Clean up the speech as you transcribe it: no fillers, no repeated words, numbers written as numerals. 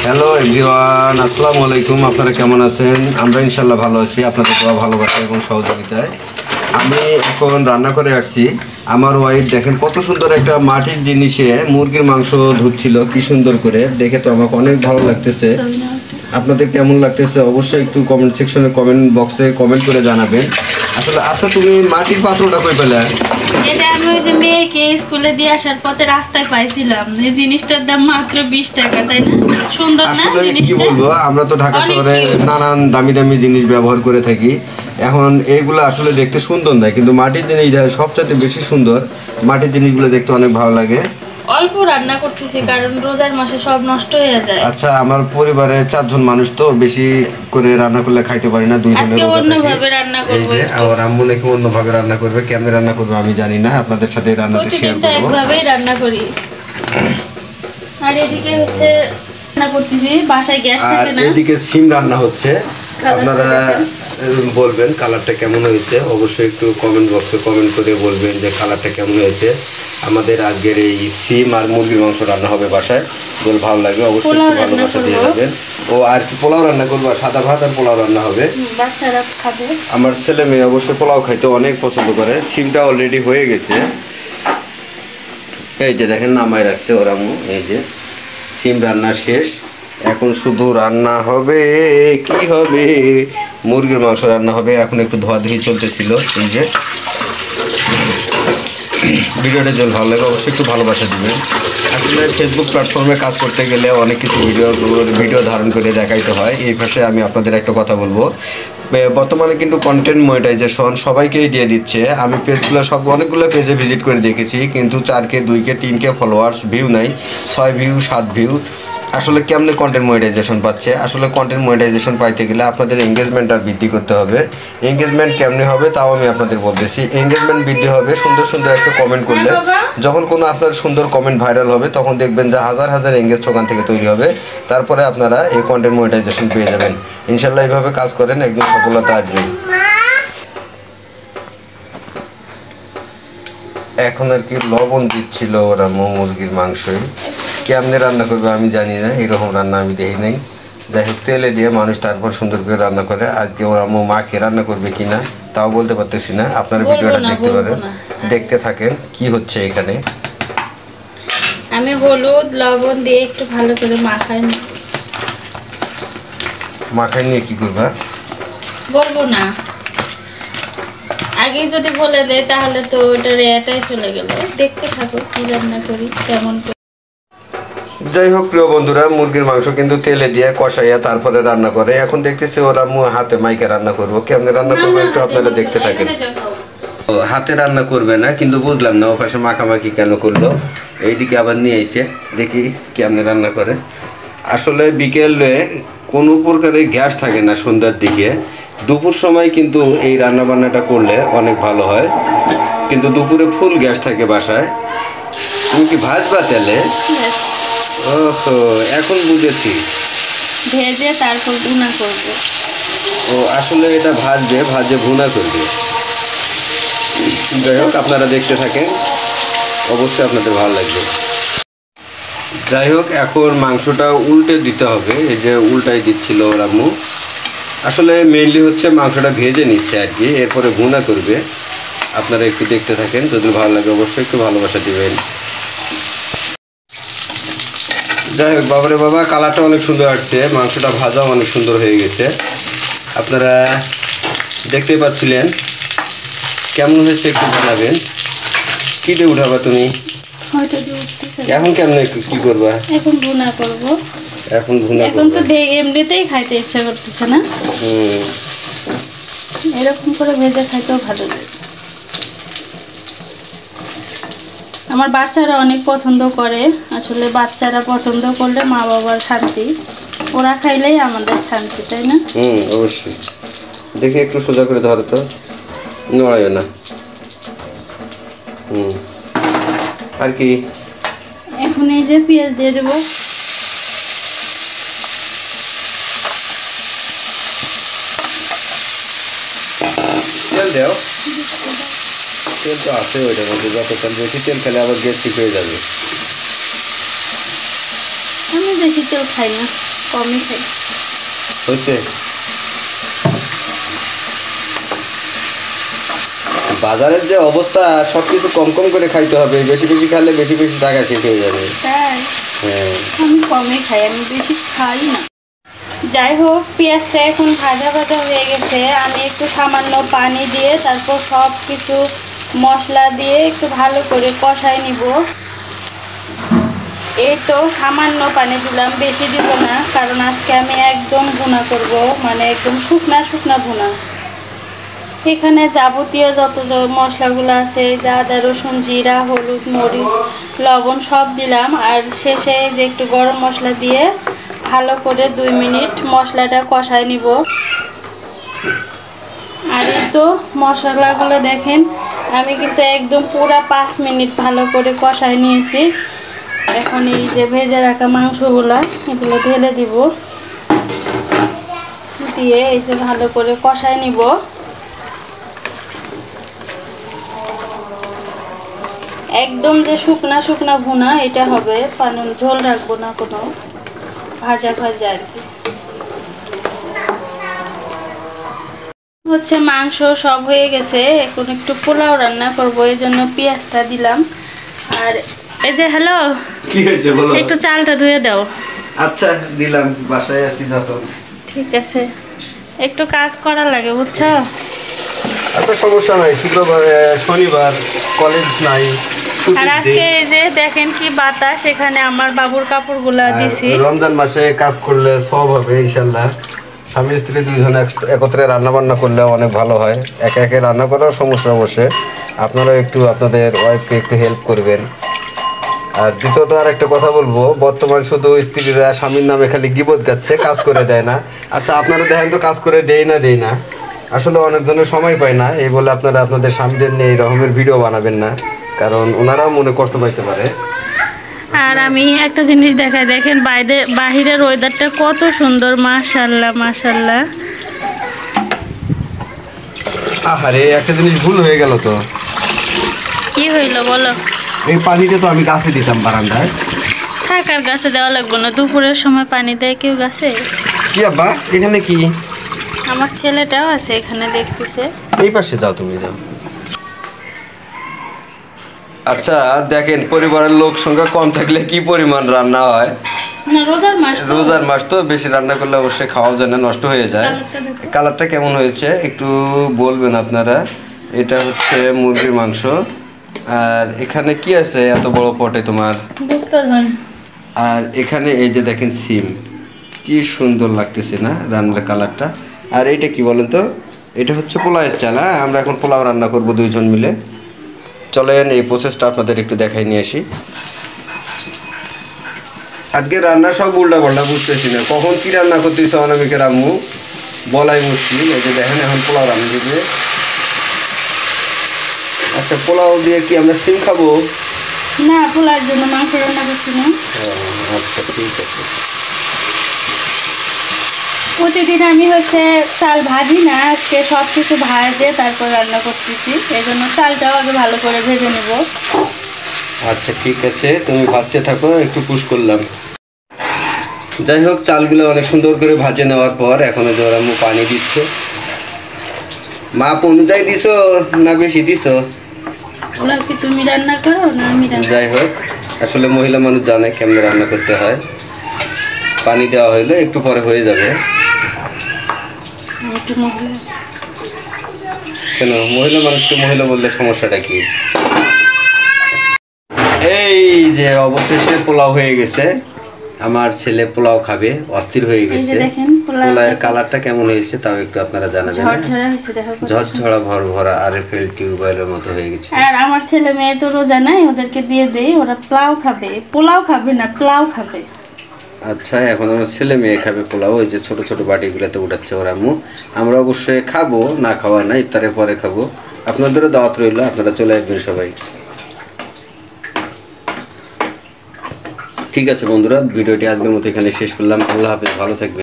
Hello everyone, আসসালামু আলাইকুম। আপনারা কেমন আছেন? আমরা ইনশাল্লাহ ভালো আছি, আপনাদের দোয়া ভালোবাসা এবং সহযোগিতায়। আমি এখন রান্না করে আসছি। আমার ওয়াইফ দেখেন কত সুন্দর একটা মাটির জিনিসে মুরগির মাংস ধুচ্ছিল, কি সুন্দর করে। দেখে তো আমাকে অনেক ভালো লাগতেছে। আপনাদের কেমন লাগতেছে অবশ্যই একটু কমেন্ট সেকশনে, কমেন্ট বক্সে কমেন্ট করে জানাবেন। আসলে আচ্ছা, তুমি মাটির পাত্রটা কই পেলে? এটা আমি ওই যে মেয়েকে স্কুলে দিয়ে আসার পথে রাস্তায় পাইছিলাম। এই জিনিসটার দাম মাত্র 20 টাকা, তাই না? সুন্দর না আসলে কি জিনিসটা? বলবো, আমরা তো ঢাকা শহরে নানান দামি দামি জিনিস ব্যবহার করে থাকি। এখন এইগুলো আসলে দেখতে সুন্দর নয়, কিন্তু মাটির জিনিস সবচেয়ে বেশি সুন্দর। মাটির জিনিসগুলো দেখতে অনেক ভালো লাগে। অল্প রান্না করতেছি কারণ রোজার মাসে সব নষ্ট হয়ে যায়। আচ্ছা, আমার পরিবারে 4 জন মানুষ, তো বেশি করে রান্না করলে খাইতে পারি না, 2 জনের। আজকে অন্যভাবে রান্না করব। এই যে আমার আম্মু নাকি অন্যভাবে রান্না করবে, কেমনে রান্না করবে আমি জানি না, আপনাদের সাথে রান্নাটা শেয়ার করব। একভাবেই রান্না করি। আর এদিকে হচ্ছে রান্না করতেছি, বাসায় গ্যাস থাকে না। আর এদিকে সিম রান্না হচ্ছে। আপনারা বলবেন কালারটা কেমন হয়েছে, অবশ্যই একটু কমেন্ট বক্সে কমেন্ট করে বলবেন যে কালারটা কেমন হয়েছে। আমাদের আজকের এই সিম আর মুরগির মাংস রান্না হবে বাসায়। বলে ভালো লাগবে, অবশ্যই একটু ভালোবাসা দিয়ে যাবেন। ও আর কি পোলাও রান্না করবো, সাদা ভাত আর পোলাও রান্না হবে। বাচ্চারা খাবে। আমার ছেলে মেয়ে অবশ্যই পোলাও খাইতে অনেক পছন্দ করে। সিমটা অলরেডি হয়ে গেছে, এই যে দেখেন নামায় রাখছে ওরা। এই যে সিম রান্না শেষ, এখন শুধু রান্না হবে। কি হবে? মুরগির মাংস রান্না হবে। এখন একটু ধোয়াধুয়ি চলতেছিল। এই যে ভিডিওটা যদি ভালো লাগে অবশ্যই একটু ভালোবাসা দিবেন। আসলে ফেসবুক প্ল্যাটফর্মে কাজ করতে গেলে অনেক কিছু ভিডিও ধারণ করে দেখাইতে হয়। এই পাশে আমি আপনাদের একটা কথা বলবো, বর্তমানে কিন্তু কন্টেন্ট মনিটাইজেশন সবাইকেই দিয়ে দিচ্ছে। আমি পেজগুলো অনেকগুলো পেজে ভিজিট করে দেখেছি, কিন্তু 4K 2K 3K followers, view নাই 6 ভিউ 7 ভিউ। আসলে কেমনে কন্টেন্ট মনিটাইজেশন পাচ্ছে? আসলে কন্টেন্ট মনিটাইজেশন পাইতে গেলে আপনাদের এঙ্গেজমেন্টটা বৃদ্ধি করতে হবে। এঙ্গেজমেন্ট কেমনে হবে তাও আমি আপনাদের বলতেছি। এঙ্গেজমেন্ট বৃদ্ধি হবে সুন্দর সুন্দর একটা কমেন্ট করলে। যখন কোনো আপনার সুন্দর কমেন্ট ভাইরাল হবে তখন দেখবেন যে হাজার হাজার এঙ্গেজ ওখান থেকে তৈরি হবে। তারপরে আপনারা এই কন্টেন্ট মনিটাইজেশন পেয়ে যাবেন। ইনশাল্লাহ এইভাবে কাজ করেন, একদিন সফলতা আসবে। এখন আর কি লবণ দিচ্ছিল ওরা মুরগির মাংসই। কেমনে রান্না করবে আমি জানি না, এরকম রান্না আমি দেখি নাই। যাই হোক, তেলে দিয়ে মানুষ তারপর সুন্দর করে রান্না করে। আজকে ওরা মাকে রান্না করবে কিনা তাও বলতে পারতেছি না। আপনারা ভিডিওটা দেখতে পারেন, দেখতে থাকেন কি হচ্ছে এখানে। আমি হলুদ লবণ দিয়ে একটু ভালো করে মাখাই নিয়ে কি করবা বলবো না, আগে যদি বলে দেয় তাহলে তো ওটা রেটাই চলে গেল। দেখতে থাকো কি রান্না করি, কেমন। যাই হোক প্রিয় বন্ধুরা, মুরগির মাংস কিন্তু তেলে দিয়ে কষাইয়া তারপরে রান্না করে। এখন দেখতেছি ওরা হাতে মাইকে রান্না করবো। কেমনে রান্না করবো একটু আপনারা দেখতে থাকেন। হাতে রান্না করবে না, কিন্তু বুঝলাম না ও পাশে মাখামাখি কেন করলো। এইদিকে আবার নিয়ে আইছে, দেখি কেমনে রান্না করে। আসলে বিকেলে কোনো প্রকারে গ্যাস থাকে না সন্ধ্যার দিকে। দুপুর সময় কিন্তু এই রান্না বান্নাটা করলে অনেক ভালো হয়, কিন্তু দুপুরে ফুল গ্যাস থাকে বাসায়। তুমি কি ভাজবা তেলে? ওহো, এখন বুঝেছি। ভেজে তারপর ভুনা করব। ও আসলে এটা ভাজে ভুনা করবে। যাই হোক, আপনারা দেখতে থাকেন, অবশ্যই আপনাদের ভালো লাগবে। যাই হোক, এখন মাংসটা উল্টে দিতে হবে। এই যে উল্টাই দিচ্ছিল ওর আম্মু। আসলে মেইনলি হচ্ছে মাংসটা ভেজে নিচ্ছে আর কি, এরপরে ভুনা করবে। আপনারা একটু দেখতে থাকেন, যদি ভালো লাগে অবশ্যই একটু ভালোবাসা দিবেন। যাই হোক, বাবারে বাবা, কালারটা অনেক সুন্দর আসছে, মাংসটা ভাজাও অনেক সুন্দর হয়ে গেছে। আপনারা দেখতে পাচ্ছিলেন, কেমন হয়েছে একটু জানাবেন। কি দিয়ে উঠাবা তুমি? এখন কেমনে কি করবা? এখন ভুনা করব। এখন ভুনা এখন তো এমনিতেই খাইতে ইচ্ছা করতেছে না। এরকম করে ভেজে খাইতেও ভালো লাগে। আমার বাচ্চারা অনেক পছন্দ করে। আসলে বাচ্চারা পছন্দ করলে মা বাবার শান্তি, ওরা খাইলেই আমাদের শান্তি, তাই না? অবশ্যই। দেখি একটু সোজা করে ধরো তো, নড়াইও না। আর কি এখন এই যে পেঁয়াজ দিয়ে দেবো। তেল দাও, তেল তো আছে ওইটার মধ্যে। যত তেল বেশি তেল খেলে আবার গ্যাস্ট্রিক হয়ে যাবে। আমি বেশি তেল খাই না, কমই খাই। হয়েছে? বাজারের যে অবস্থা, সবকিছু কম কম করে খাইতে হবে, বেশি বেশি খেলে বেশি বেশি টাকা শেষ হয়ে যাবে। তাই হ্যাঁ, আমি কমই খাই, আমি বেশি খাই না। যাই হোক, পেঁয়াজটা এখন ভাজা ভাজা হয়ে গেছে। আমি একটু সামান্য পানি দিয়ে তারপর সব কিছু মশলা দিয়ে একটু ভালো করে কষাই নিব। এই তো সামান্য পানি দিলাম, বেশি দিব না, কারণ আজকে আমি একদম ভুনা করব, মানে একদম শুকনা শুকনা ভুনা। এখানে যাবতীয় যত মশলাগুলো আছে, আদা রসুন জিরা হলুদ মরিচ লবণ সব দিলাম। আর শেষে যে একটু গরম মশলা দিয়ে ভালো করে 2 মিনিট মশলাটা কষায় নিব। আর এই তো মশলাগুলো দেখেন, আমি কিন্তু একদম পুরো 5 মিনিট ভালো করে কষায় নিয়েছি। এখন এই যে ভেজে রাখা মাংসগুলো এগুলো ঢেলে দিব, দিয়ে এই যে ভালো করে কষায় নিব। একদম যে শুকনা শুকনা ভুনা এটা হবে, পানি ঝোল রাখবো না, কোনো ভাজা ভাজা আর কি। হচ্ছে মাংস সব হয়ে গেছে, এখন একটু পোলাও রান্না করবো, এই জন্য পেঁয়াজটা দিলাম। আর এই যে হ্যালো, কি হয়েছে বলো? একটু চালটা ধুয়ে দাও। আচ্ছা দিলাম, বাসায় আছি যখন। ঠিক আছে, একটু কাজ করা লাগে বুঝছো। আচ্ছা সমস্যা নাই, শুক্রবার শনিবার কলেজ নাই। আর আজকে এই যে দেখেন কি বাতাস, এখানে আমার বাবুর কাপড়গুলা দিছি। রমজান মাসে কাজ করলে সব হবে ইনশাল্লাহ। স্বামী স্ত্রী দুইজন একত্রে রান্না বান্না করলে অনেক ভালো হয়। একে একে রান্না করার সমস্যা বসে, আপনারা একটু আপনাদের ওয়াইফকে একটু হেল্প করবেন। আর দ্বিতীয়ত আর একটা কথা বলবো, বর্তমান শুধু স্ত্রীরা স্বামীর নামে খালি গিবত গাচ্ছে, কাজ করে দেয় না। আচ্ছা আপনারা দেখেন তো, কাজ করে দেয় না, আসলে অনেকজনের সময় পায় না। এই বলে আপনারা আপনাদের স্বামীদের নিয়ে এই রকমের ভিডিও বানাবেন না, কারণ ওনারাও মনে কষ্ট পাইতে পারে। আর আমি একটা জিনিস দেখাই, দেখেন বাহিরের ওয়েদারটা কত সুন্দর, মাশাআল্লাহ মাশাআল্লাহ। আহারে, একটা জিনিস ভুল হয়ে গেল তো। কি হইলো বলো? এই পানিটা তো আমি গাছে দিতাম বারান্দায়। থাকার গাছে দেওয়া লাগবে না, দুপুরের সময় পানি দেয় কেউ গাছে? কি আব্বা, এখানে কি? আমার ছেলেটাও আছে এখানে, দেখতেছে। এই পাশে যাও, তুমি যাও। আচ্ছা দেখেন, পরিবারের লোক সংখ্যা কম থাকলে কি পরিমাণ রান্না হয়। না, রোজার মাস তো বেশি রান্না করলে অবশ্যই খাওয়ার জন্য নষ্ট হয়ে যায়। কালারটা কেমন হয়েছে একটু বলবেন আপনারা। এটা হচ্ছে মুরগির মাংস। আর এখানে কি আছে এত বড় পটে তোমার? আর এখানে এই যে দেখেন সিম, কি সুন্দর লাগতেছে না রান্নার কালারটা। আর এইটা কি বলেন তো? এটা হচ্ছে পোলাওয়ের চাল। হ্যাঁ, আমরা এখন পোলাও রান্না করবো দুইজন মিলে। চলেন এই প্রসেসটা আপনাদের একটু দেখাই নিয়ে আসি। আজকে রান্না সব উল্টা পাল্টা, বুঝতেছি না কখন কি রান্না করতেছে অনামিকের আম্মু, বলাই মুশকিল। এই যে দেখেন এখন পোলাও রান্না দিবে। আচ্ছা পোলাও দিয়ে কি আমরা সিম খাবো? না, পোলাওর জন্য মাংস রান্না করছি না। আচ্ছা ঠিক আছে। প্রতিদিন আমি হচ্ছে চাল ভাজি না, আজকে সব কিছু ভাজে তারপর রান্না করতেছি, এই জন্য চালটাও আগে ভালো করে ভেজে নেব। আচ্ছা ঠিক আছে, তুমি ভাজতে থাকো, একটু পুশ করলাম। যাই হোক, চালগুলো অনেক সুন্দর করে ভাজে নেওয়ার পর এখন আম্মু পানি দিচ্ছে। মাপ অনুযায়ী দিছো না বেশি দিছো? পোলাও কি তুমি রান্না করো না আমি রান্না? যাই হোক, আসলে মহিলা মানুষ জানে কেমনে রান্না করতে হয়। পানি দেওয়া হইলে একটু পরে হয়ে যাবে। কেন মহিলা মানুষকে মহিলা বললে সমস্যাটা কি? এই যে অবশেষে পোলাও হয়ে গেছে। আমার ছেলে পোলাও খাবে, অস্থির হয়ে গেছে। পোলাওয়ের কালারটা কেমন হয়েছে তাও একটু আপনারা জানাবেন। ঝরঝরা ভরভরা আরএফএল টিউবওয়েলের মতো হয়ে গেছে। আর আমার ছেলে মেয়ে তো রোজা নাই, ওদেরকে দিয়ে দেই, ওরা পোলাও খাবে। পোলাও খাবে না, পোলাও খাবে। আচ্ছা, এখন আমার ছেলে মেয়ে খাবে পোলাও। ওই যে ছোট ছোট বাটিগুলোতে উঠাচ্ছে ওর আম্মু। আমরা অবশ্যই খাবো, না খাওয়া না, ইফতারের পরে খাবো। আপনাদেরও দাওয়াত রইল, আপনারা চলে আসবেন সবাই। ঠিক আছে বন্ধুরা, ভিডিওটি আজকের মতো এখানে শেষ করলাম। আল্লাহ হাফেজ, ভালো থাকবেন।